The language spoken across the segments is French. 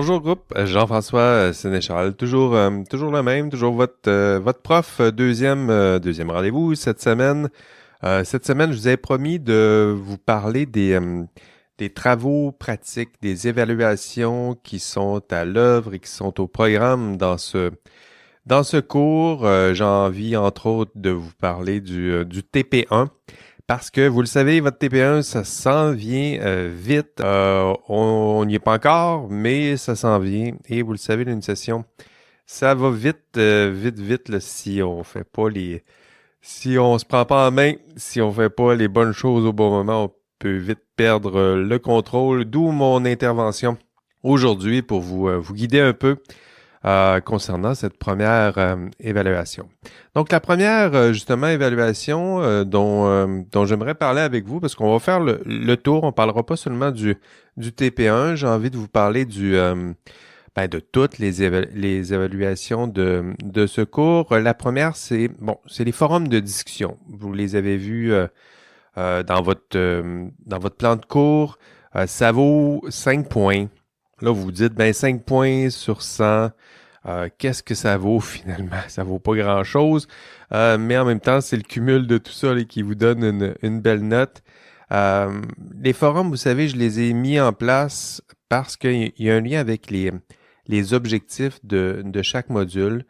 Bonjour groupe, Jean-François Sénéchal, toujours le même, toujours votre prof, deuxième rendez-vous cette semaine. Cette semaine, je vous avais promis de vous parler des travaux pratiques, des évaluations qui sont à l'œuvre et qui sont au programme dans ce cours. J'ai envie, entre autres, de vous parler du TP1. Parce que, vous le savez, votre TP1, ça s'en vient vite. On n'y est pas encore, mais ça s'en vient. Et vous le savez, une session, ça va vite, là, si on fait pas si on se prend pas en main, si on fait pas les bonnes choses au bon moment, on peut vite perdre le contrôle. D'où mon intervention aujourd'hui pour vous guider un peu concernant cette première évaluation. Donc, la première, justement, évaluation dont j'aimerais parler avec vous, parce qu'on va faire le tour, on parlera pas seulement du TP1, j'ai envie de vous parler de toutes les évaluations de ce cours. La première, c'est les forums de discussion. Vous les avez vus dans votre plan de cours. Ça vaut 5 points. Là, vous vous dites, 5 points sur 100, qu'est-ce que ça vaut finalement? Ça vaut pas grand-chose, mais en même temps, c'est le cumul de tout ça là, qui vous donne une belle note. Les forums, vous savez, je les ai mis en place parce qu'il y a un lien avec les objectifs de chaque module.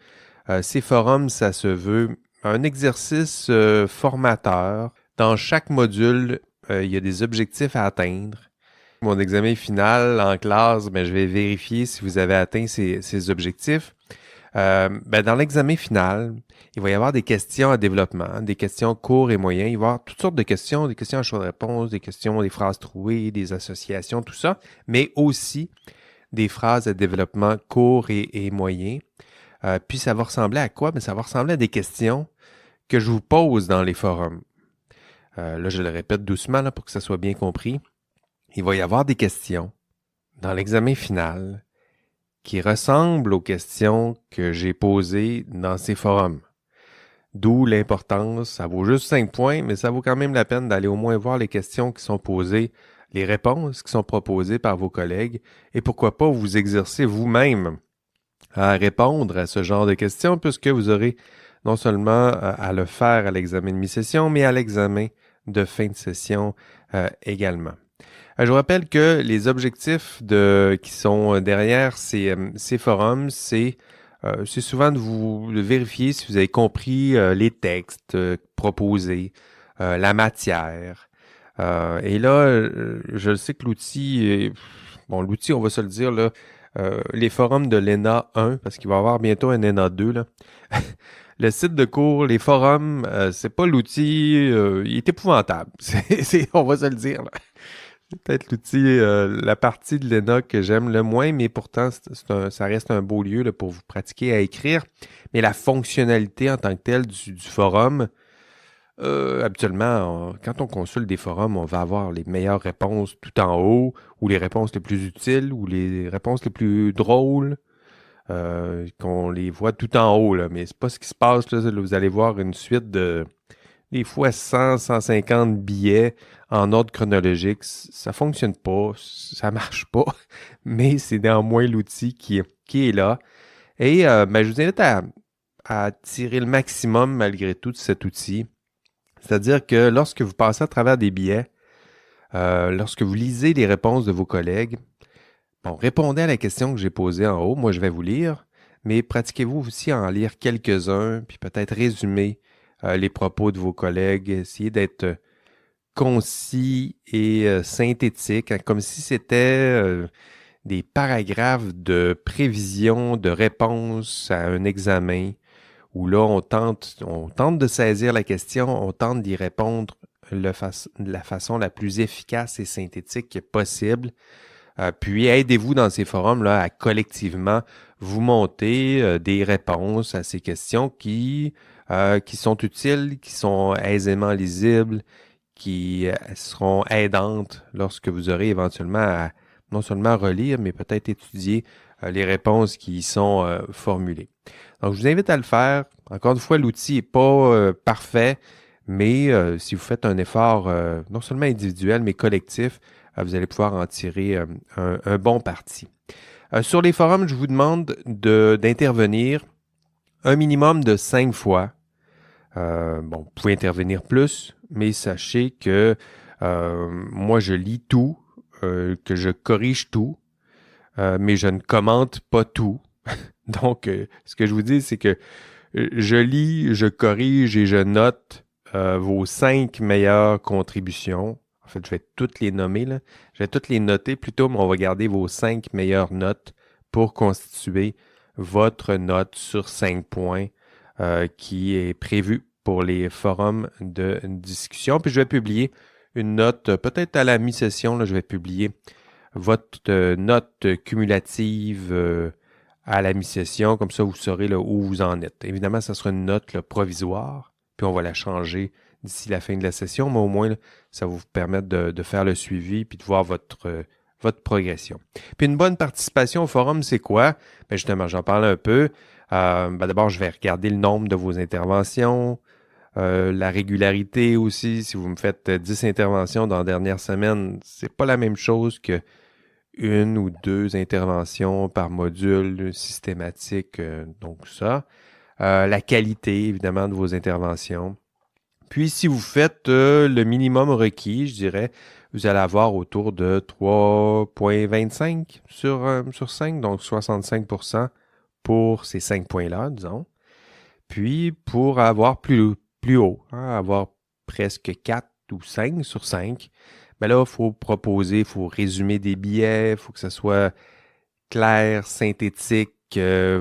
Ces forums, ça se veut un exercice formateur. Dans chaque module, il y a des objectifs à atteindre. Mon examen final en classe, je vais vérifier si vous avez atteint ces objectifs. Dans l'examen final, il va y avoir des questions à développement, des questions courts et moyens. Il va y avoir toutes sortes de questions, des questions à choix de réponse, des questions, des phrases trouées, des associations, tout ça, mais aussi des phrases à développement court et moyen. Puis ça va ressembler à quoi? Ça va ressembler à des questions que je vous pose dans les forums. Là, je le répète doucement là, pour que ça soit bien compris. Il va y avoir des questions dans l'examen final qui ressemblent aux questions que j'ai posées dans ces forums. D'où l'importance, ça vaut juste 5 points, mais ça vaut quand même la peine d'aller au moins voir les questions qui sont posées, les réponses qui sont proposées par vos collègues, et pourquoi pas vous exercer vous-même à répondre à ce genre de questions, puisque vous aurez non seulement à le faire à l'examen de mi-session, mais à l'examen de fin de session également. Je vous rappelle que les objectifs qui sont derrière ces forums, c'est souvent de vérifier si vous avez compris les textes proposés, la matière. Et là, je sais que l'outil, l'outil, on va se le dire, là, les forums de l'ENA 1, parce qu'il va y avoir bientôt un ENA 2, là. Le site de cours, les forums, c'est pas l'outil, il est épouvantable. On va se le dire, là. C'est peut-être l'outil, la partie de l'ENA que j'aime le moins, mais pourtant, ça reste un beau lieu là, pour vous pratiquer à écrire. Mais la fonctionnalité en tant que telle du forum, habituellement, quand on consulte des forums, on va avoir les meilleures réponses tout en haut, ou les réponses les plus utiles, ou les réponses les plus drôles, qu'on les voit tout en haut. Là. Mais c'est pas ce qui se passe. Là, vous allez voir une suite des fois 100, 150 billets en ordre chronologique. Ça fonctionne pas, ça marche pas, mais c'est néanmoins l'outil qui est là. Et je vous invite à tirer le maximum malgré tout de cet outil. C'est-à-dire que lorsque vous passez à travers des billets, lorsque vous lisez les réponses de vos collègues, répondez à la question que j'ai posée en haut. Moi, je vais vous lire, mais pratiquez-vous aussi à en lire quelques-uns, puis peut-être résumer les propos de vos collègues. Essayez d'être concis et synthétique, hein, comme si c'était des paragraphes de prévision, de réponse à un examen, où là, on tente de saisir la question, on tente d'y répondre de la façon la plus efficace et synthétique possible. Puis aidez-vous dans ces forums-là à collectivement vous monter des réponses à ces questions qui sont utiles, qui sont aisément lisibles, qui seront aidantes lorsque vous aurez éventuellement à non seulement relire, mais peut-être étudier les réponses qui y sont formulées. Donc, je vous invite à le faire. Encore une fois, l'outil n'est pas parfait, mais si vous faites un effort non seulement individuel, mais collectif, vous allez pouvoir en tirer un bon parti. Sur les forums, je vous demande d'intervenir un minimum de 5 fois. Bon, vous pouvez intervenir plus, mais sachez que moi, je lis tout, que je corrige tout, mais je ne commente pas tout. Donc, ce que je vous dis, c'est que je lis, je corrige et je note vos 5 meilleures contributions. En fait, je vais toutes les nommer, là. Je vais toutes les noter plutôt, mais on va garder vos 5 meilleures notes pour constituer votre note sur 5 points qui est prévue pour les forums de discussion. Puis je vais publier une note, peut-être à la mi-session, là, je vais publier votre note cumulative à la mi-session, comme ça vous saurez là, où vous en êtes. Évidemment, ça sera une note là, provisoire, puis on va la changer d'ici la fin de la session, mais au moins, là, ça va vous permettre de faire le suivi puis de voir votre progression. Puis une bonne participation au forum, c'est quoi? Bien, justement, j'en parle un peu. D'abord, je vais regarder le nombre de vos interventions, la régularité aussi. Si vous me faites 10 interventions dans la dernière semaine, c'est pas la même chose que une ou 2 interventions par module systématique, donc ça. La qualité, évidemment, de vos interventions. Puis, si vous faites le minimum requis, je dirais, vous allez avoir autour de 3,25 sur 5, donc 65% pour ces 5 points-là, disons. Puis, pour avoir plus haut, avoir presque 4 ou 5 sur 5, ben là, il faut proposer, il faut résumer des billets, il faut que ce soit clair, synthétique,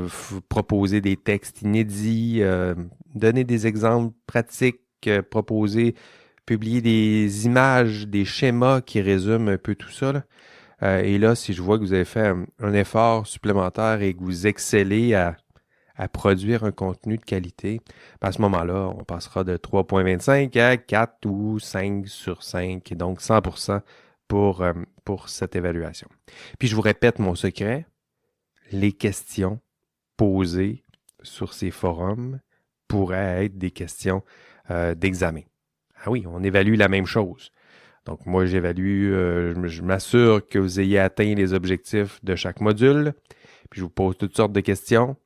faut proposer des textes inédits, donner des exemples pratiques, proposer, publier des images, des schémas qui résument un peu tout ça, là. Et là, si je vois que vous avez fait un effort supplémentaire et que vous excellez à produire un contenu de qualité, à ce moment-là, on passera de 3,25 à 4 ou 5 sur 5, et donc 100% pour cette évaluation. Puis je vous répète mon secret, les questions posées sur ces forums pourraient être des questions d'examen. Ah oui, on évalue la même chose. Donc moi, j'évalue, je m'assure que vous ayez atteint les objectifs de chaque module, puis je vous pose toutes sortes de questions.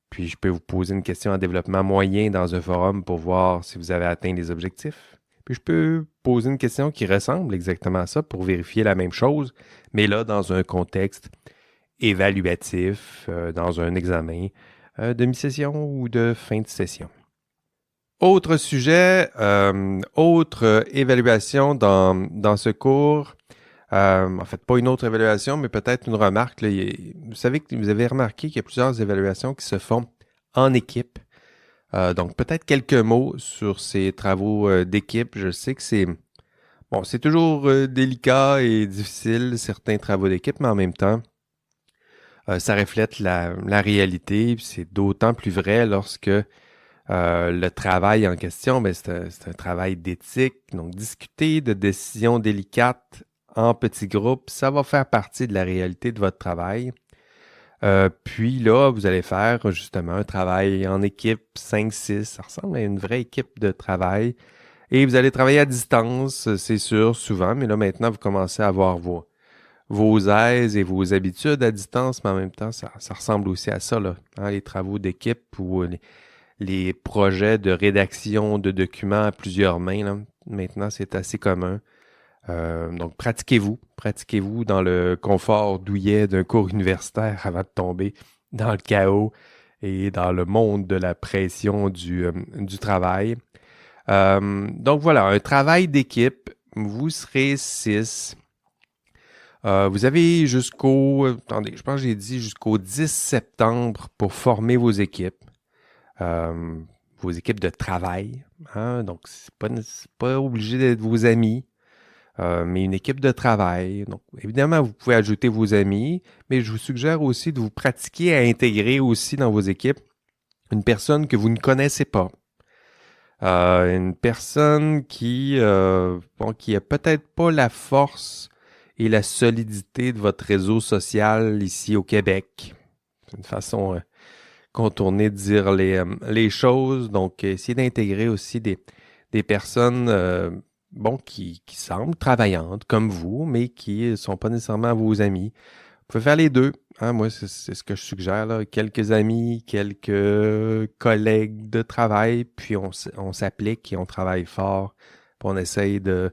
Puis, je peux vous poser une question en développement moyen dans un forum pour voir si vous avez atteint les objectifs. Puis, je peux poser une question qui ressemble exactement à ça pour vérifier la même chose, mais là, dans un contexte évaluatif, dans un examen de mi-session ou de fin de session. Autre sujet, autre évaluation dans ce cours. En fait, pas une autre évaluation, mais peut-être une remarque. Là. Vous savez que vous avez remarqué qu'il y a plusieurs évaluations qui se font en équipe. Donc, peut-être quelques mots sur ces travaux d'équipe. Je sais que c'est toujours délicat et difficile, certains travaux d'équipe, mais en même temps, ça reflète la réalité. C'est d'autant plus vrai lorsque le travail en question, c'est un travail d'éthique. Donc, discuter de décisions délicates en petits groupes, ça va faire partie de la réalité de votre travail. Puis là, vous allez faire justement un travail en équipe 5-6. Ça ressemble à une vraie équipe de travail. Et vous allez travailler à distance, c'est sûr, souvent. Mais là, maintenant, vous commencez à avoir vos aises et vos habitudes à distance. Mais en même temps, ça ressemble aussi à ça, là, les travaux d'équipe ou les projets de rédaction de documents à plusieurs mains. Là. Maintenant, c'est assez commun. Donc, pratiquez-vous dans le confort douillet d'un cours universitaire avant de tomber dans le chaos et dans le monde de la pression du travail. Donc voilà, un travail d'équipe, vous serez 6. Vous avez attendez, je pense que j'ai dit jusqu'au 10 septembre pour former vos équipes de travail. Donc, c'est pas obligé d'être vos amis. Mais une équipe de travail. Donc, évidemment, vous pouvez ajouter vos amis, mais je vous suggère aussi de vous pratiquer à intégrer aussi dans vos équipes une personne que vous ne connaissez pas. Une personne qui a peut-être pas la force et la solidité de votre réseau social ici au Québec. C'est une façon contournée de dire les choses. Donc, essayez d'intégrer aussi des personnes qui semblent travaillantes comme vous, mais qui ne sont pas nécessairement vos amis, pouvez faire les deux. Hein, moi, c'est ce que je suggère, là. Quelques amis, quelques collègues de travail, puis on s'applique et on travaille fort, puis on essaye de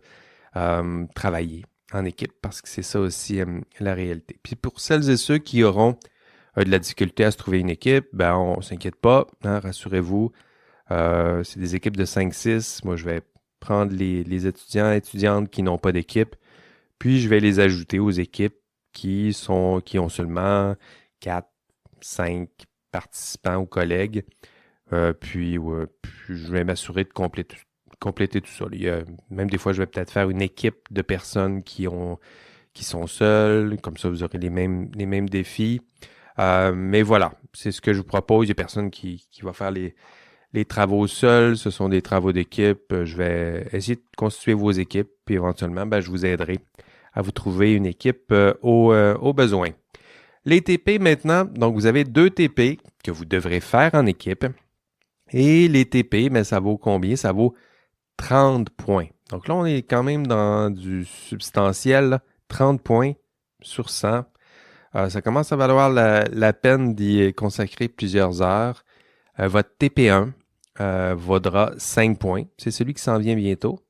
travailler en équipe, parce que c'est ça aussi la réalité. Puis pour celles et ceux qui auront de la difficulté à se trouver une équipe, ben on s'inquiète pas, hein, rassurez-vous. C'est des équipes de 5-6. Moi, je vais prendre les étudiants et étudiantes qui n'ont pas d'équipe, puis je vais les ajouter aux équipes qui ont seulement 4, 5 participants ou collègues. Puis je vais m'assurer de compléter tout ça. Même des fois, je vais peut-être faire une équipe de personnes qui sont seules. Comme ça, vous aurez les mêmes défis. Mais voilà, c'est ce que je vous propose. Il y a personne qui va faire les travaux seuls. Ce sont des travaux d'équipe. Je vais essayer de constituer vos équipes. Puis éventuellement, je vous aiderai à vous trouver une équipe au besoin. Les TP maintenant, donc vous avez 2 TP que vous devrez faire en équipe. Et les TP, ça vaut combien? Ça vaut 30 points. Donc là, on est quand même dans du substantiel, là. 30 points sur 100. Ça commence à valoir la peine d'y consacrer plusieurs heures. Votre TP1 vaudra 5 points. C'est celui qui s'en vient bientôt.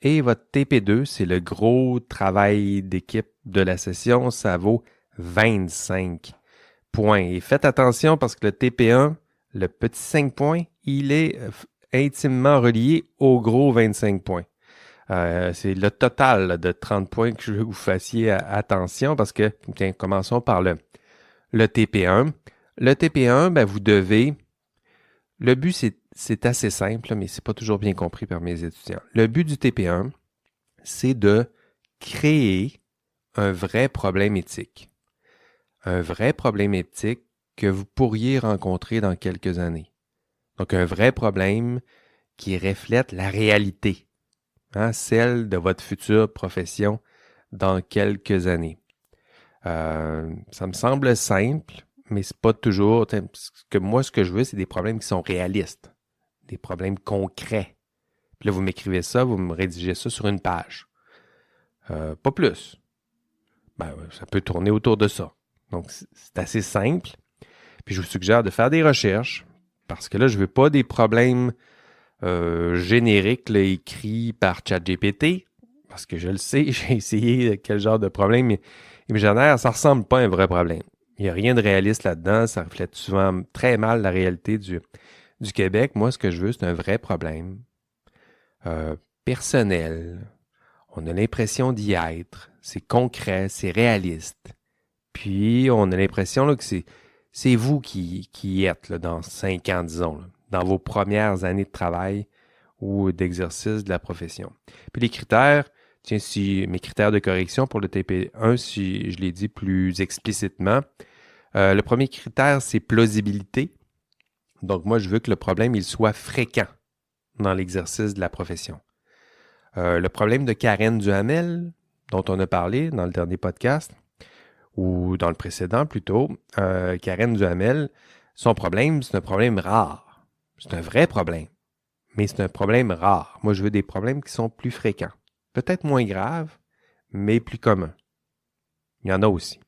Et votre TP2, c'est le gros travail d'équipe de la session. Ça vaut 25 points. Et faites attention parce que le TP1, le petit 5 points, il est intimement relié au gros 25 points. C'est le total là, de 30 points que je veux que vous fassiez attention parce que, tiens, commençons par le TP1. Le TP1, vous devez... Le but, c'est assez simple, mais c'est pas toujours bien compris par mes étudiants. Le but du TP1, c'est de créer un vrai problème éthique. Un vrai problème éthique que vous pourriez rencontrer dans quelques années. Donc, un vrai problème qui reflète la réalité, hein, celle de votre future profession dans quelques années. Ça me semble simple, mais c'est pas toujours... Ce que je veux, c'est des problèmes qui sont réalistes, des problèmes concrets. Puis là, vous m'écrivez ça, vous me rédigez ça sur une page. Pas plus. Ça peut tourner autour de ça. Donc, c'est assez simple. Puis je vous suggère de faire des recherches, parce que là, je veux pas des problèmes génériques là, écrits par ChatGPT, parce que je le sais, j'ai essayé quel genre de problème il me génère. Ça ressemble pas à un vrai problème. Il n'y a rien de réaliste là-dedans. Ça reflète souvent très mal la réalité du Québec. Moi, ce que je veux, c'est un vrai problème personnel. On a l'impression d'y être. C'est concret, c'est réaliste. Puis, on a l'impression là, que c'est vous qui y êtes là, dans 5 ans, disons, là, dans vos premières années de travail ou d'exercice de la profession. Puis les critères, tiens, si mes critères de correction pour le TP1, si je les dis plus explicitement, le premier critère, c'est plausibilité. Donc, moi, je veux que le problème, il soit fréquent dans l'exercice de la profession. Le problème de Karen Duhamel, dont on a parlé dans le dernier podcast, ou dans le précédent plutôt, Karen Duhamel, son problème, c'est un problème rare. C'est un vrai problème, mais c'est un problème rare. Moi, je veux des problèmes qui sont plus fréquents. Peut-être moins graves, mais plus communs. Il y en a aussi.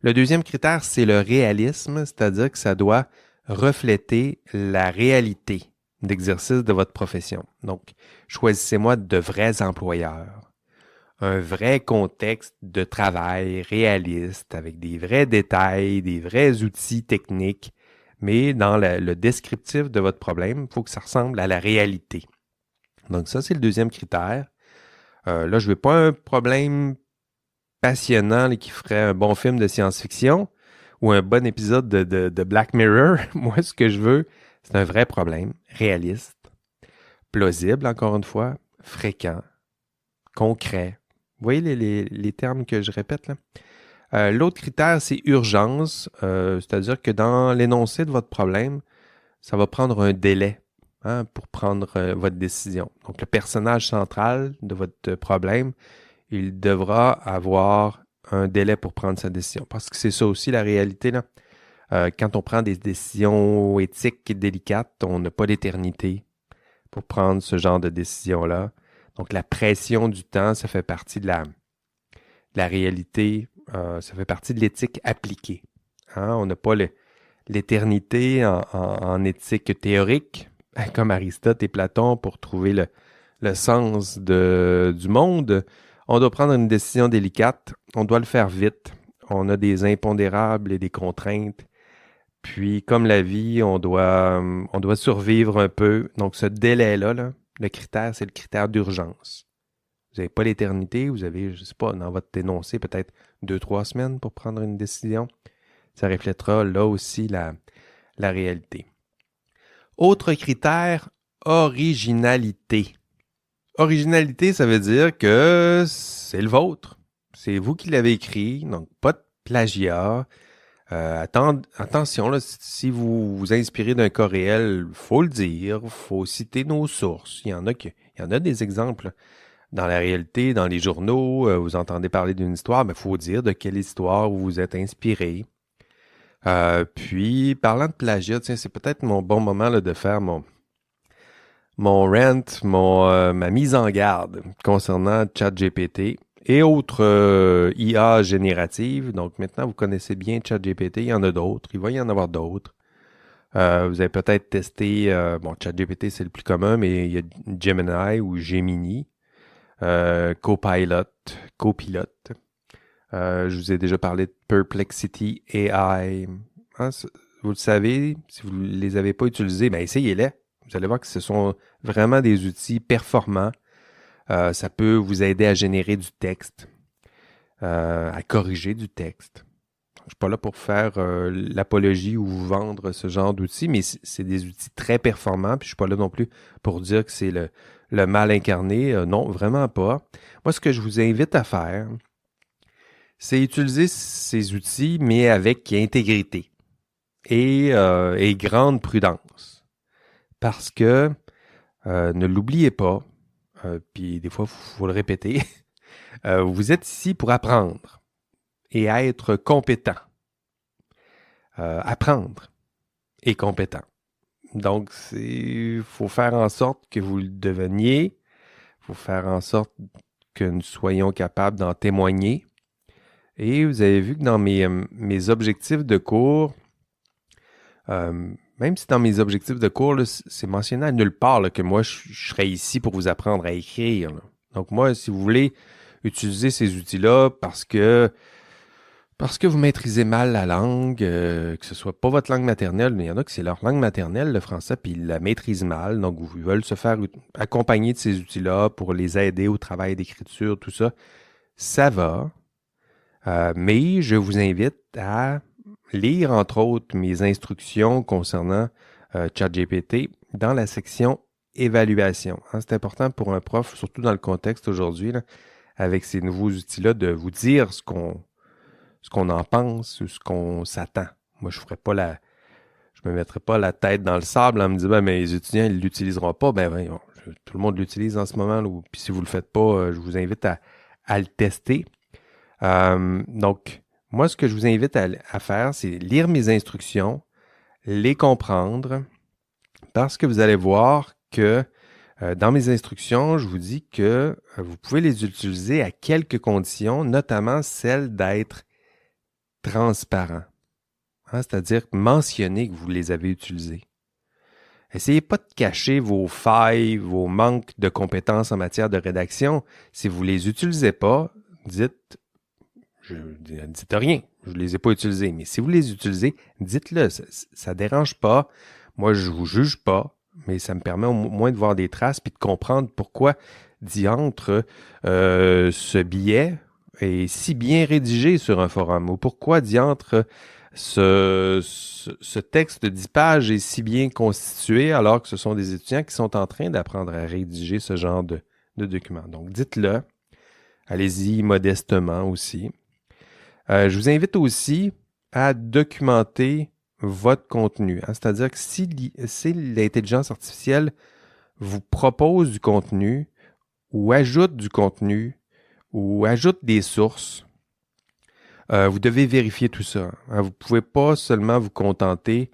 Le deuxième critère, c'est le réalisme, c'est-à-dire que ça doit refléter la réalité d'exercice de votre profession. Donc, choisissez-moi de vrais employeurs, un vrai contexte de travail réaliste, avec des vrais détails, des vrais outils techniques, mais dans le descriptif de votre problème, il faut que ça ressemble à la réalité. Donc ça, c'est le deuxième critère. Là, je ne veux pas un problème passionnant là, qui ferait un bon film de science-fiction ou un bon épisode de Black Mirror. Moi, ce que je veux, c'est un vrai problème, réaliste, plausible, encore une fois, fréquent, concret. Vous voyez les termes que je répète là? L'autre critère, c'est urgence, c'est-à-dire que dans l'énoncé de votre problème, ça va prendre un délai pour prendre votre décision. Donc, le personnage central de votre problème, il devra avoir un délai pour prendre sa décision. Parce que c'est ça aussi la réalité, là. Quand on prend des décisions éthiques et délicates, on n'a pas d'éternité pour prendre ce genre de décision-là. Donc, la pression du temps, ça fait partie de la réalité ça fait partie de l'éthique appliquée. Hein? On n'a pas l'éternité en éthique théorique, comme Aristote et Platon, pour trouver le sens du monde. On doit prendre une décision délicate, on doit le faire vite, on a des impondérables et des contraintes. Puis, comme la vie, on doit survivre un peu. Donc, ce délai-là, là, le critère, c'est le critère d'urgence. Vous n'avez pas l'éternité, vous avez, je ne sais pas, dans votre énoncé, peut-être 2-3 semaines pour prendre une décision. Ça reflètera là aussi la réalité. Autre critère, originalité. Originalité, ça veut dire que c'est le vôtre. C'est vous qui l'avez écrit, donc pas de plagiat. Attention, là, si vous vous inspirez d'un cas réel, faut le dire, faut citer nos sources. Il y en a des exemples dans la réalité, dans les journaux. Vous entendez parler d'une histoire, mais faut dire de quelle histoire vous vous êtes inspiré. Puis, parlant de plagiat, tiens, c'est peut-être mon bon moment là, de faire mon rant, ma mise en garde concernant ChatGPT et autres IA génératives. Donc maintenant, vous connaissez bien ChatGPT, il y en a d'autres, il va y en avoir d'autres. Vous avez peut-être testé, ChatGPT c'est le plus commun, mais il y a Gemini ou Gemini, Copilot. Je vous ai déjà parlé de Perplexity AI. Hein, vous le savez, si vous ne les avez pas utilisés, ben essayez-les. Vous allez voir que ce sont vraiment des outils performants. Ça peut vous aider à générer du texte, à corriger du texte. Je ne suis pas là pour faire l'apologie ou vous vendre ce genre d'outils, mais c'est des outils très performants. Puis je ne suis pas là non plus pour dire que c'est le mal incarné. Non, vraiment pas. Moi, ce que je vous invite à faire, c'est utiliser ces outils, mais avec intégrité et grande prudence. Parce que, ne l'oubliez pas, puis des fois, il faut le répéter, vous êtes ici pour apprendre et être compétent. Apprendre et compétent. Donc, il faut faire en sorte que vous le deveniez, il faut faire en sorte que nous soyons capables d'en témoigner. Et vous avez vu que dans mes objectifs de cours, même si dans mes objectifs de cours, là, c'est mentionné à nulle part là, que moi, je serais ici pour vous apprendre à écrire. Là. Donc moi, si vous voulez utiliser ces outils-là parce que vous maîtrisez mal la langue, que ce soit pas votre langue maternelle, mais il y en a que c'est leur langue maternelle, le français, puis ils la maîtrisent mal, donc ils veulent se faire accompagner de ces outils-là pour les aider au travail d'écriture, tout ça, ça va. Mais je vous invite à lire, entre autres, mes instructions concernant ChatGPT dans la section évaluation. Hein, c'est important pour un prof, surtout dans le contexte aujourd'hui, là, avec ces nouveaux outils-là, de vous dire ce qu'on en pense ou ce qu'on s'attend. Moi, je me mettrais pas la tête dans le sable en me disant, mais les étudiants, ils l'utiliseront pas. Tout le monde l'utilise en ce moment. Là, puis si vous le faites pas, je vous invite à le tester. Donc, moi, ce que je vous invite à faire, c'est lire mes instructions, les comprendre, parce que vous allez voir que dans mes instructions, je vous dis que vous pouvez les utiliser à quelques conditions, notamment celle d'être transparent. Hein, c'est-à-dire mentionner que vous les avez utilisés. Essayez pas de cacher vos failles, vos manques de compétences en matière de rédaction. Si vous les utilisez pas, dites rien, je les ai pas utilisés. Mais si vous les utilisez, dites-le. Ça dérange pas. Moi, je vous juge pas, mais ça me permet au moins de voir des traces puis de comprendre pourquoi diantre ce billet est si bien rédigé sur un forum ou pourquoi diantre ce texte de 10 pages est si bien constitué alors que ce sont des étudiants qui sont en train d'apprendre à rédiger ce genre de document. Donc, dites-le. Allez-y modestement aussi. Je vous invite aussi à documenter votre contenu. Hein? C'est-à-dire que si l'intelligence artificielle vous propose du contenu ou ajoute du contenu ou ajoute des sources, vous devez vérifier tout ça. Hein? Vous ne pouvez pas seulement vous contenter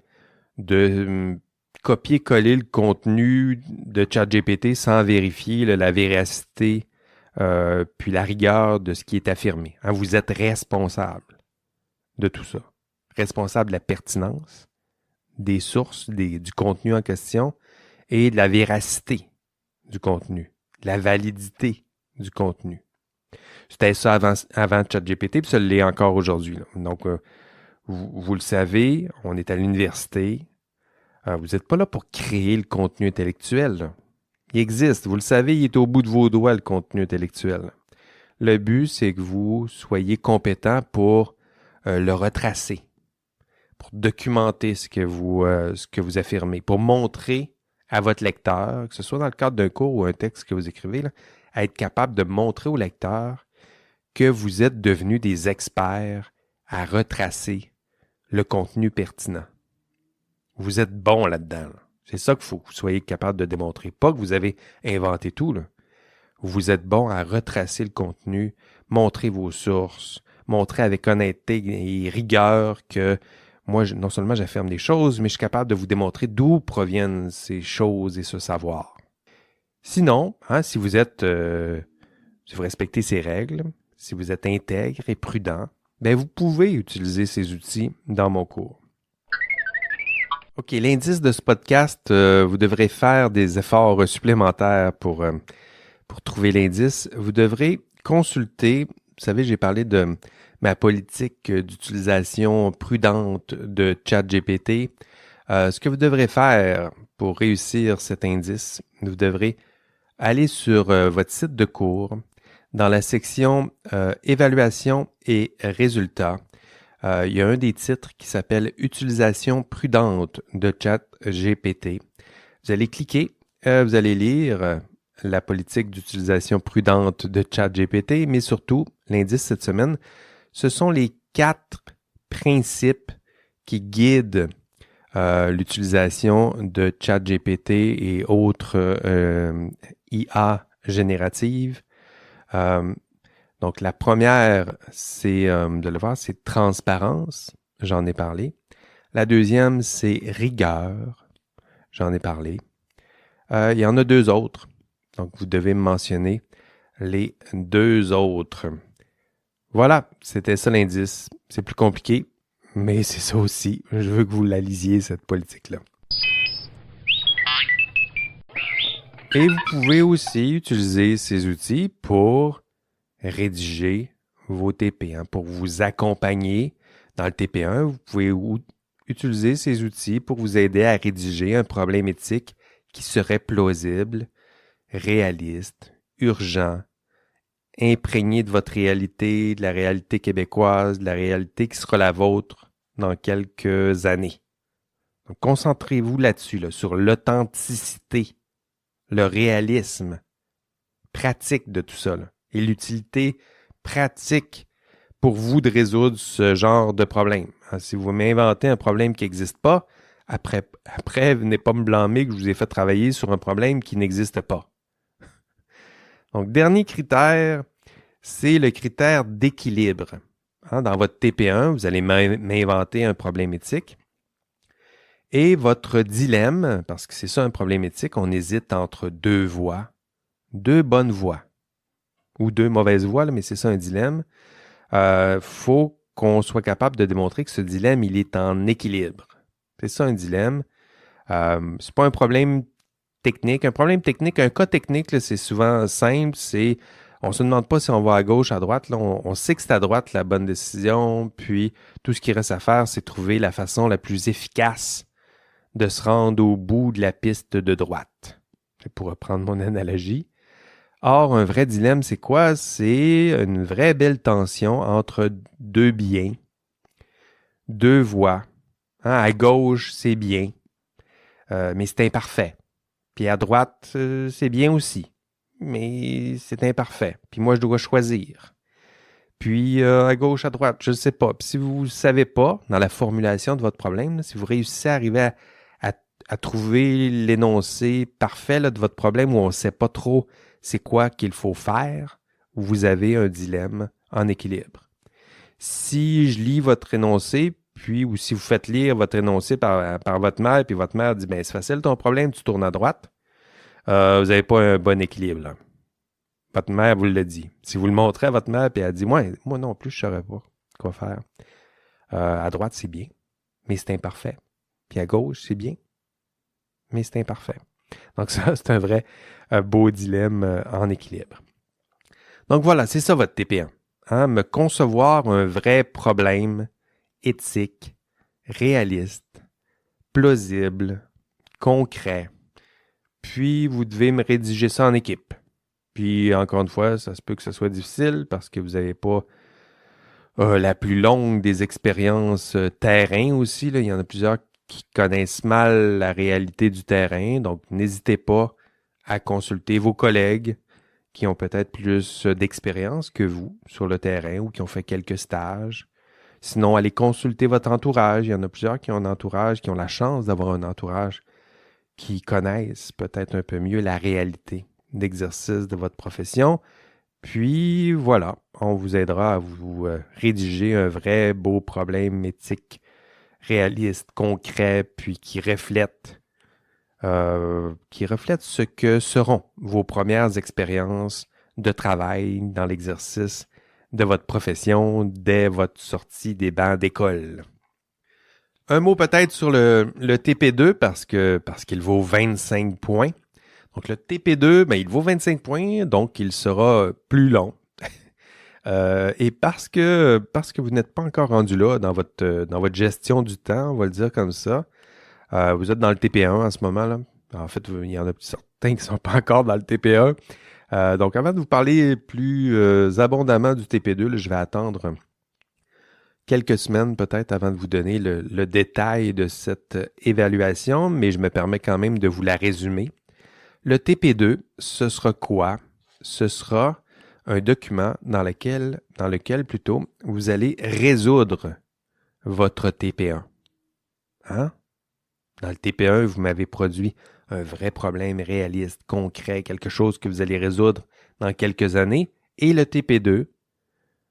de copier-coller le contenu de ChatGPT sans vérifier la véracité puis la rigueur de ce qui est affirmé. Hein, vous êtes responsable de tout ça. Responsable de la pertinence, des sources, du contenu en question et de la véracité du contenu, de la validité du contenu. C'était ça avant ChatGPT, puis ça l'est encore aujourd'hui. Là. Donc, vous le savez, on est à l'université. Vous n'êtes pas là pour créer le contenu intellectuel. Là. Il existe, vous le savez, il est au bout de vos doigts, le contenu intellectuel. Le but, c'est que vous soyez compétent pour le retracer, pour documenter ce que vous affirmez, pour montrer à votre lecteur, que ce soit dans le cadre d'un cours ou un texte que vous écrivez, là, à être capable de montrer au lecteur que vous êtes devenus des experts à retracer le contenu pertinent. Vous êtes bon là-dedans. Là. C'est ça qu'il faut que vous soyez capable de démontrer. Pas que vous avez inventé tout. Là. Vous êtes bon à retracer le contenu, montrer vos sources, montrer avec honnêteté et rigueur que moi, non seulement j'affirme des choses, mais je suis capable de vous démontrer d'où proviennent ces choses et ce savoir. Sinon, hein, si vous respectez ces règles, si vous êtes intègre et prudent, bien, vous pouvez utiliser ces outils dans mon cours. OK, l'indice de ce podcast, vous devrez faire des efforts supplémentaires pour trouver l'indice. Vous devrez consulter, vous savez, j'ai parlé de ma politique d'utilisation prudente de ChatGPT. Ce que vous devrez faire pour réussir cet indice, vous devrez aller sur votre site de cours, dans la section Évaluation et résultats. Il y a un des titres qui s'appelle Utilisation prudente de ChatGPT. Vous allez cliquer, vous allez lire la politique d'utilisation prudente de ChatGPT, mais surtout, l'indice cette semaine, ce sont les 4 principes qui guident l'utilisation de ChatGPT et autres IA génératives. Donc, la première, c'est de le voir, c'est transparence. J'en ai parlé. La deuxième, c'est rigueur. J'en ai parlé. Il y en a 2 autres. Donc, vous devez me mentionner les 2 autres. Voilà, c'était ça l'indice. C'est plus compliqué, mais c'est ça aussi. Je veux que vous la lisiez, cette politique-là. Et vous pouvez aussi utiliser ces outils pour rédiger vos TP1, pour vous accompagner dans le TP1. Vous pouvez utiliser ces outils pour vous aider à rédiger un problème éthique qui serait plausible, réaliste, urgent, imprégné de votre réalité, de la réalité québécoise, de la réalité qui sera la vôtre dans quelques années. Donc, concentrez-vous là-dessus, là, sur l'authenticité, le réalisme pratique de tout ça, là, et l'utilité pratique pour vous de résoudre ce genre de problème. Hein, si vous m'inventez un problème qui n'existe pas, après, venez pas me blâmer que je vous ai fait travailler sur un problème qui n'existe pas. Donc, dernier critère, c'est le critère d'équilibre. Hein, dans votre TP1, vous allez m'inventer un problème éthique. Et votre dilemme, parce que c'est ça un problème éthique, on hésite entre 2 voies, 2 bonnes voies, ou 2 mauvaises voies, là, mais c'est ça un dilemme. Faut qu'on soit capable de démontrer que ce dilemme, il est en équilibre. C'est ça un dilemme. C'est pas un problème technique. Un problème technique, un cas technique, là, c'est souvent simple. On se demande pas si on va à gauche, à droite. Là, on sait que c'est à droite la bonne décision. Puis tout ce qui reste à faire, c'est trouver la façon la plus efficace de se rendre au bout de la piste de droite. C'est pour reprendre mon analogie. Or, un vrai dilemme, c'est quoi? C'est une vraie belle tension entre 2 biens, 2 voies. Hein, à gauche, c'est bien, mais c'est imparfait. Puis à droite, c'est bien aussi, mais c'est imparfait. Puis moi, je dois choisir. Puis à gauche, à droite, je ne sais pas. Puis si vous ne savez pas, dans la formulation de votre problème, là, si vous réussissez à arriver à trouver l'énoncé parfait là, de votre problème où on ne sait pas trop c'est quoi qu'il faut faire, vous avez un dilemme en équilibre. Si je lis votre énoncé, ou si vous faites lire votre énoncé par votre mère, puis votre mère dit « ben c'est facile ton problème, tu tournes à droite », vous n'avez pas un bon équilibre. Là. votre mère vous l'a dit. Si vous le montrez à votre mère et elle dit, moi non plus, je ne saurais pas quoi faire. À droite, c'est bien, mais c'est imparfait. Puis à gauche, c'est bien, mais c'est imparfait. Donc ça, c'est un vrai beau dilemme en équilibre. Donc voilà, c'est ça votre TP1. Hein? Me concevoir un vrai problème éthique, réaliste, plausible, concret. Puis vous devez me rédiger ça en équipe. Puis encore une fois, ça se peut que ce soit difficile parce que vous n'avez pas la plus longue des expériences terrain aussi. Là. Il y en a plusieurs qui connaissent mal la réalité du terrain. Donc, n'hésitez pas à consulter vos collègues qui ont peut-être plus d'expérience que vous sur le terrain ou qui ont fait quelques stages. Sinon, allez consulter votre entourage. Il y en a plusieurs qui ont un entourage, qui ont la chance d'avoir un entourage qui connaissent peut-être un peu mieux la réalité d'exercice de votre profession. Puis voilà, on vous aidera à vous rédiger un vrai beau problème éthique, réaliste, concret, puis qui reflète ce que seront vos premières expériences de travail dans l'exercice de votre profession dès votre sortie des bancs d'école. Un mot peut-être sur le TP2 parce qu'il vaut 25 points. Donc, le TP2, il vaut 25 points, donc il sera plus long. Et parce que vous n'êtes pas encore rendu là dans votre gestion du temps, on va le dire comme ça, vous êtes dans le TP1 en ce moment. Là. En fait, il y en a certains qui ne sont pas encore dans le TP1. Donc, avant de vous parler plus abondamment du TP2, là, je vais attendre quelques semaines peut-être avant de vous donner le détail de cette évaluation, mais je me permets quand même de vous la résumer. Le TP2, ce sera quoi? Ce sera un document dans lequel vous allez résoudre votre TP1. Hein? Dans le TP1, vous m'avez produit un vrai problème réaliste, concret, quelque chose que vous allez résoudre dans quelques années. Et le TP2,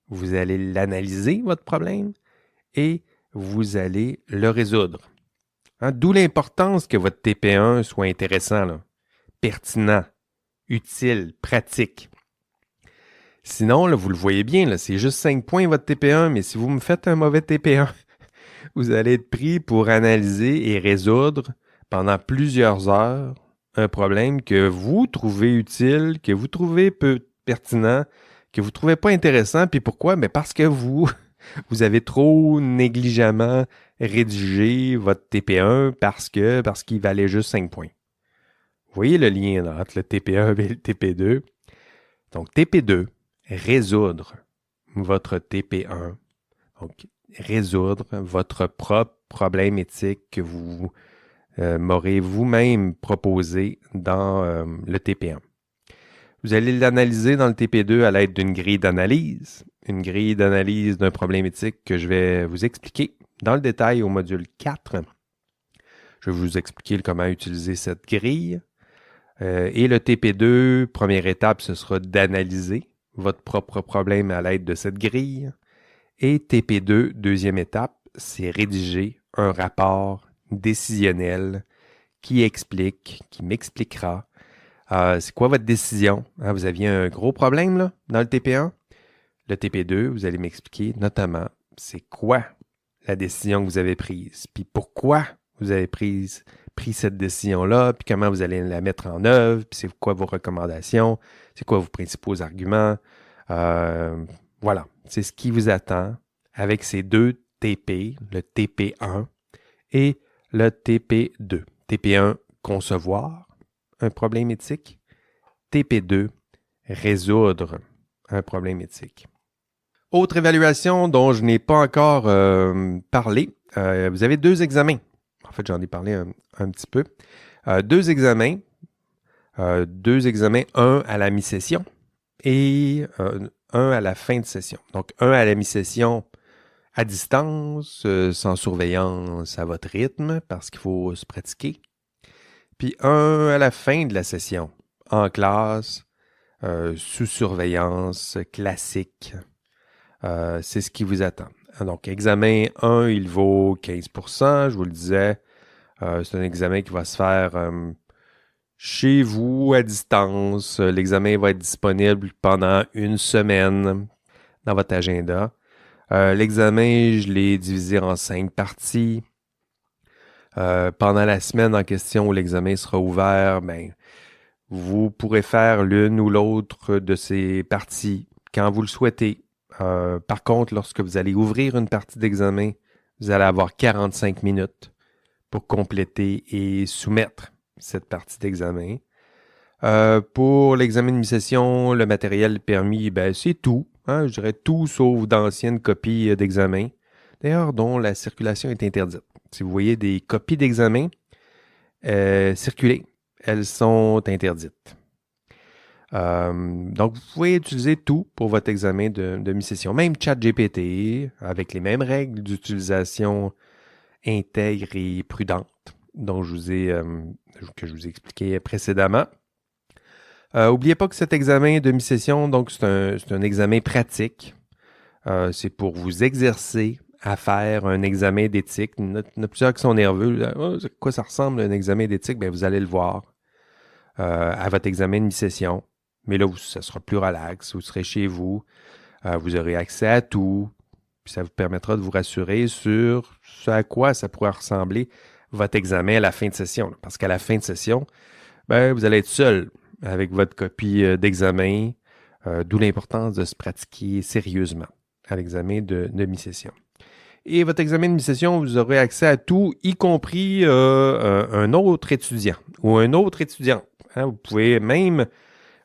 vous allez l'analyser, votre problème, et vous allez le résoudre. Hein? D'où l'importance que votre TP1 soit intéressant, là. Pertinent, utile, pratique. Sinon, là, vous le voyez bien, là, c'est juste 5 points votre TP1, mais si vous me faites un mauvais TP1, vous allez être pris pour analyser et résoudre pendant plusieurs heures un problème que vous trouvez utile, que vous trouvez peu pertinent, que vous trouvez pas intéressant. Puis pourquoi? Mais parce que vous avez trop négligemment rédigé votre TP1 parce qu'il valait juste 5 points. Vous voyez le lien là, entre le TP1 et le TP2. Donc, TP2, résoudre votre TP1. Donc, résoudre votre propre problème éthique que vous m'aurez vous-même proposé dans le TP1. Vous allez l'analyser dans le TP2 à l'aide d'une grille d'analyse. Une grille d'analyse d'un problème éthique que je vais vous expliquer dans le détail au module 4. Je vais vous expliquer comment utiliser cette grille. Et le TP2, première étape, ce sera d'analyser votre propre problème à l'aide de cette grille. Et TP2, deuxième étape, c'est rédiger un rapport décisionnel qui m'expliquera c'est quoi votre décision. Hein, vous aviez un gros problème là, dans le TP1. Le TP2, vous allez m'expliquer notamment c'est quoi la décision que vous avez prise, puis pourquoi vous avez pris cette décision-là, puis comment vous allez la mettre en œuvre, puis c'est quoi vos recommandations, c'est quoi vos principaux arguments. Voilà, c'est ce qui vous attend avec ces deux TP, le TP1 et le TP2. TP1, concevoir un problème éthique. TP2, résoudre un problème éthique. Autre évaluation dont je n'ai pas encore parlé, vous avez 2 examens. En fait, j'en ai parlé un petit peu. 2 examens. 2 examens, un à la mi-session et un à la fin de session. Donc, un à la mi-session à distance, sans surveillance à votre rythme, parce qu'il faut se pratiquer. Puis un à la fin de la session, en classe, sous surveillance classique. C'est ce qui vous attend. Donc, examen 1, il vaut 15%, je vous le disais. C'est un examen qui va se faire chez vous à distance. L'examen va être disponible pendant une semaine dans votre agenda. L'examen, je l'ai divisé en 5 parties. Pendant la semaine en question où l'examen sera ouvert, ben, vous pourrez faire l'une ou l'autre de ces parties quand vous le souhaitez. Par contre, lorsque vous allez ouvrir une partie d'examen, vous allez avoir 45 minutes pour compléter et soumettre cette partie d'examen. Pour l'examen de mi-session, le matériel permis, ben, c'est tout. Je dirais tout sauf d'anciennes copies d'examen, d'ailleurs dont la circulation est interdite. Si vous voyez des copies d'examen circuler, elles sont interdites. Donc, vous pouvez utiliser tout pour votre examen de mi-session. Même ChatGPT, avec les mêmes règles d'utilisation intègre et prudente dont que je vous ai expliqué précédemment. N'oubliez pas que cet examen de mi-session, donc c'est un examen pratique. C'est pour vous exercer à faire un examen d'éthique. Il y en a plusieurs qui sont nerveux. Oh, à quoi ça ressemble un examen d'éthique? Bien, vous allez le voir à votre examen de mi-session. Mais là, ça sera plus relax. Vous serez chez vous. Vous aurez accès à tout. Puis ça vous permettra de vous rassurer sur ce à quoi ça pourrait ressembler votre examen à la fin de session. Parce qu'à la fin de session, ben, vous allez être seul avec votre copie d'examen, d'où l'importance de se pratiquer sérieusement à l'examen de mi-session. Et votre examen de mi-session, vous aurez accès à tout, y compris un autre étudiant ou un autre étudiant. Vous pouvez même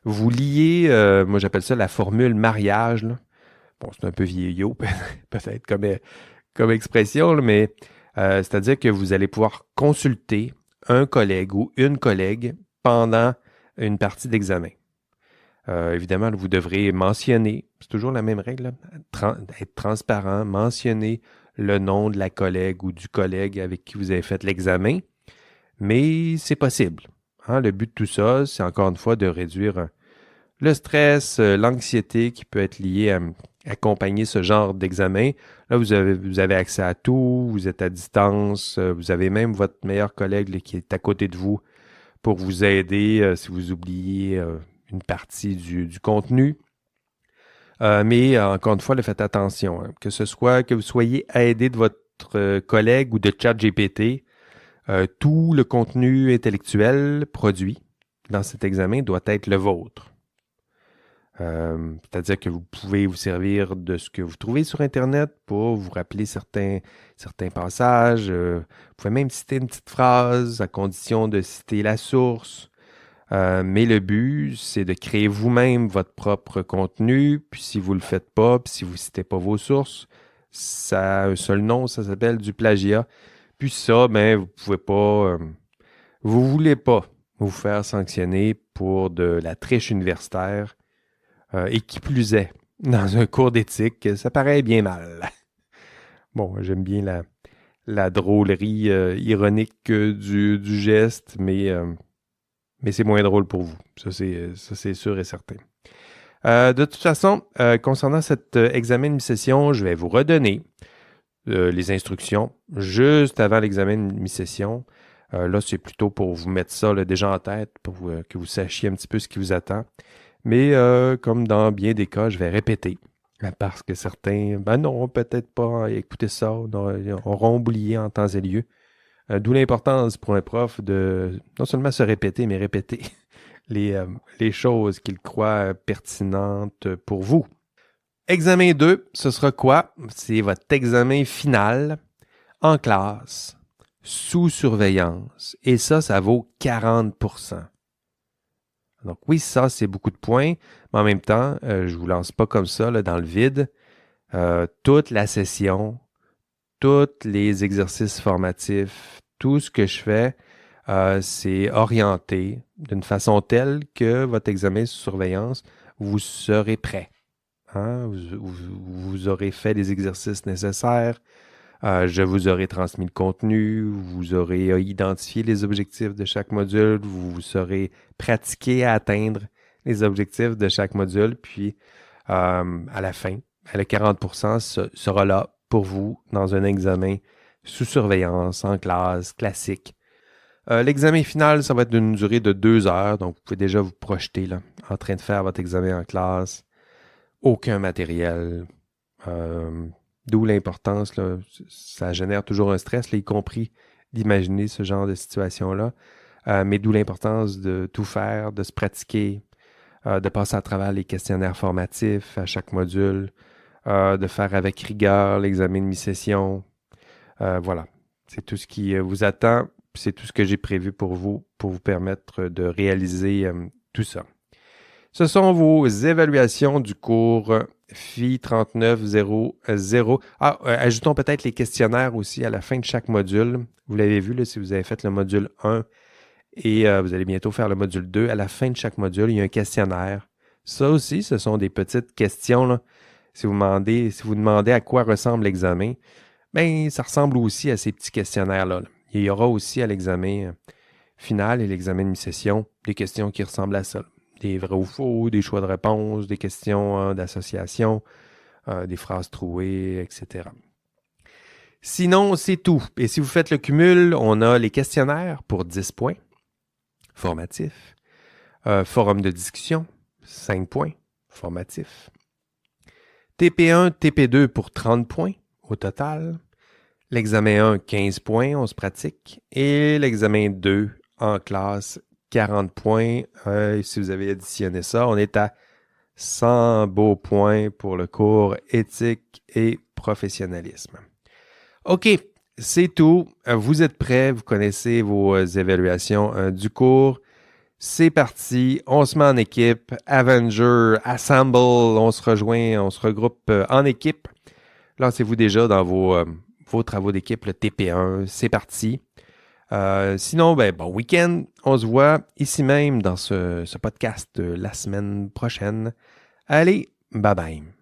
vous lier, moi j'appelle ça la formule mariage. Là. Bon, c'est un peu vieillot, peut-être comme expression, là, mais c'est-à-dire que vous allez pouvoir consulter un collègue ou une collègue pendant une partie d'examen. Évidemment, vous devrez mentionner, c'est toujours la même règle, être transparent, mentionner le nom de la collègue ou du collègue avec qui vous avez fait l'examen, mais c'est possible. Le but de tout ça, c'est encore une fois de réduire le stress, l'anxiété qui peut être liée à accompagner ce genre d'examen. Là, vous avez accès à tout, vous êtes à distance, vous avez même votre meilleur collègue là, qui est à côté de vous pour vous aider si vous oubliez une partie du contenu. Mais encore une fois, faites attention, que ce soit que vous soyez aidé de votre collègue ou de ChatGPT, tout le contenu intellectuel produit dans cet examen doit être le vôtre. C'est-à-dire que vous pouvez vous servir de ce que vous trouvez sur Internet pour vous rappeler certains passages. Vous pouvez même citer une petite phrase à condition de citer la source. Mais le but, c'est de créer vous-même votre propre contenu. Puis si vous ne le faites pas, puis si vous ne citez pas vos sources, ça a un seul nom, ça s'appelle du plagiat. Puis ça, ben, vous pouvez pas, vous voulez pas vous faire sanctionner pour de la triche universitaire. Et qui plus est, dans un cours d'éthique, ça paraît bien mal. Bon, j'aime bien la drôlerie ironique du geste, mais c'est moins drôle pour vous. Ça, c'est sûr et certain. De toute façon, concernant cet examen de mi-session, je vais vous redonner les instructions juste avant l'examen de mi-session. Là, c'est plutôt pour vous mettre ça là, déjà en tête, pour que vous sachiez un petit peu ce qui vous attend. Mais comme dans bien des cas, je vais répéter. Parce que certains, non, peut-être pas écouter ça, auront oublié en temps et lieu. D'où l'importance pour un prof de non seulement se répéter, mais répéter les choses qu'il croit pertinentes pour vous. Examen 2, ce sera quoi? C'est votre examen final en classe, sous surveillance. Et ça vaut 40%. Donc oui, ça, c'est beaucoup de points, mais en même temps, je ne vous lance pas comme ça là, dans le vide. Toute la session, tous les exercices formatifs, tout ce que je fais, c'est orienté d'une façon telle que votre examen sous surveillance, vous serez prêt. Vous aurez fait les exercices nécessaires. Je vous aurai transmis le contenu, vous aurez identifié les objectifs de chaque module, vous saurez pratiquer à atteindre les objectifs de chaque module, puis à la fin, le 40% sera là pour vous dans un examen sous surveillance, en classe, classique. L'examen final, ça va être d'une durée de 2 heures, donc vous pouvez déjà vous projeter là, en train de faire votre examen en classe. Aucun matériel. D'où l'importance, là, ça génère toujours un stress, là, y compris d'imaginer ce genre de situation-là. Mais d'où l'importance de tout faire, de se pratiquer, de passer à travers les questionnaires formatifs à chaque module, de faire avec rigueur l'examen de mi-session. Voilà, c'est tout ce qui vous attend. C'est tout ce que j'ai prévu pour vous permettre de réaliser tout ça. Ce sont vos évaluations du cours FI 3900. Ajoutons peut-être les questionnaires aussi à la fin de chaque module. Vous l'avez vu, là, si vous avez fait le module 1 et vous allez bientôt faire le module 2, à la fin de chaque module, il y a un questionnaire. Ça aussi, ce sont des petites questions, là. Si vous demandez à quoi ressemble l'examen, ben ça ressemble aussi à ces petits questionnaires-là, là. Il y aura aussi à l'examen final et l'examen de mi-session des questions qui ressemblent à ça, là. Des vrais ou faux, des choix de réponse, des questions d'association, des phrases trouées, etc. Sinon, c'est tout. Et si vous faites le cumul, on a les questionnaires pour 10 points, formatif. Forum de discussion, 5 points, formatif. TP1, TP2 pour 30 points au total. L'examen 1, 15 points, on se pratique. Et l'examen 2 en classe, 40 points. Si vous avez additionné ça, on est à 100 beaux points pour le cours éthique et professionnalisme. OK, c'est tout. Vous êtes prêts, vous connaissez vos évaluations du cours. C'est parti, on se met en équipe. Avenger, Assemble, on se rejoint, on se regroupe en équipe. Lancez-vous déjà dans vos travaux d'équipe, le TP1. C'est parti. Sinon, bon week-end. On se voit ici même dans ce podcast la semaine prochaine. Allez, bye bye.